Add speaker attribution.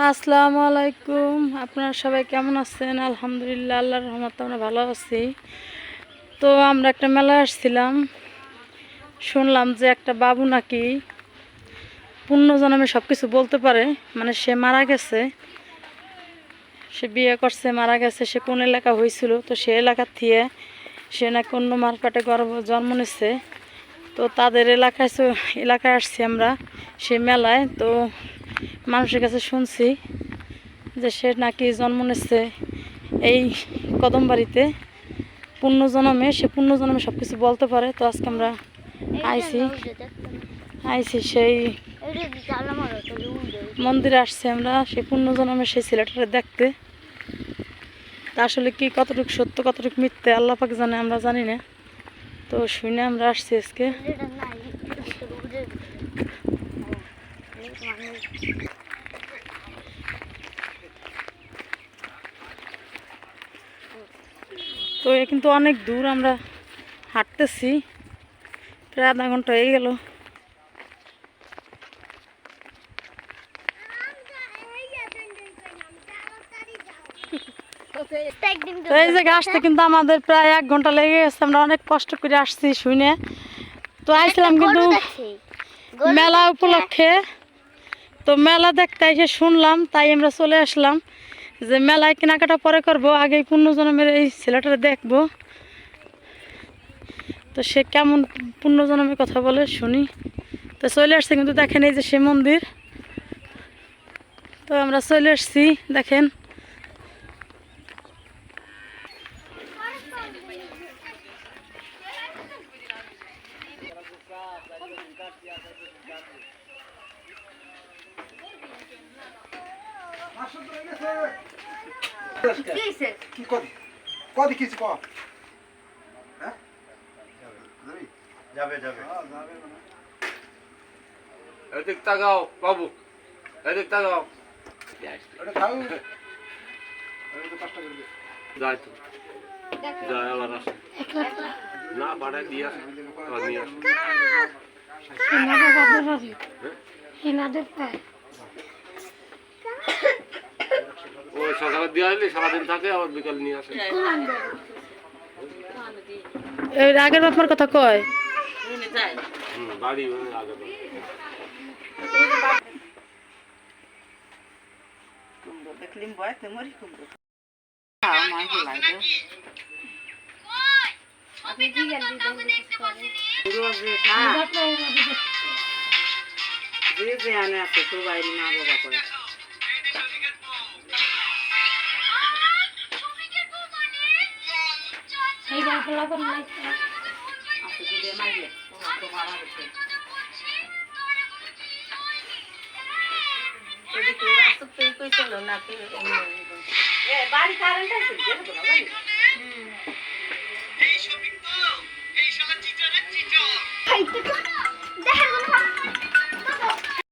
Speaker 1: আসসালামু আলাইকুম। আপনারা সবাই কেমন আছেন? আলহামদুলিল্লাহ, আল্লাহর রহমতে আমরা ভালো আছি। তো আমরা একটা মেলায় আসছিলাম, শুনলাম যে একটা বাবু নাকি পুণ্যজন্মে সব কিছু বলতে পারে। মানে সে মারা গেছে, সে বিয়ে করছে, মারা গেছে, সে কোন এলাকা হয়েছিল, তো সে এলাকার থেকে সে নাকি অন্য মারপেটে জন্ম নিচ্ছে। তো তাদের এলাকায় আসছি আমরা সে মেলায়। তো মানুষের কাছে শুনছি যে সে নাকি জন্ম নিচ্ছে এই কদমবাড়িতে পুণ্যজন্মে, সে পুণ্যজন্মে সব কিছু বলতে পারে। তো আজকে আমরা আইছি সেই মন্দিরে আসছি আমরা সেই পুণ্যজন্মে সেই ছেলেটাকে দেখতে। তা আসলে কি কতটুকু সত্য কতটুকু মিথ্যে আল্লাহ পাক জানে, আমরা জানি না। তো শুনে আমরা আসছি আজকে। তো এ কিন্তু অনেক দূর আমরা হাঁটতেছি, প্রায় আধা ঘন্টা হয়ে গেল। তো এই জায়গায় আসতে কিন্তু আমাদের প্রায় 1 ঘন্টা লেগে গেছে, আমরা অনেক কষ্ট করে আসছি শুনে। তো আইছিলাম কিন্তু মেলা উপলক্ষে, তো মেলা দেখতে এসে শুনলাম, তাই আমরা চলে আসলাম যে মেলায় কেনাকাটা পরে করবো, আগে পুণ্যজন্মের এই ছেলেটা দেখবো। তো সে কেমন পুণ্যজন্মের কথা বলে শুনি। তো চলে আসছে কিন্তু দেখেন এই যে সে মন্দির। তো আমরা চলে আসছি, দেখেন।
Speaker 2: এদিক তাকাও বাবু, এদিক তাকাও। যাই তো যাই, আবার আসে না বাড়ায় দিয়ে আসে, নিয়ে আসে। ওই সকালে দিয়ে আসলে সারাদিন থাকে, আবার বিকাল নিয়ে আসে।
Speaker 1: এর আগের বাপমার কথা কয়
Speaker 2: বাড়ি আগে
Speaker 3: দেখলিম বয় তেমরি কুমড়ো যে আনে আছে সবাই মা বাবা করে। বাড়ি কারেন্ট আছে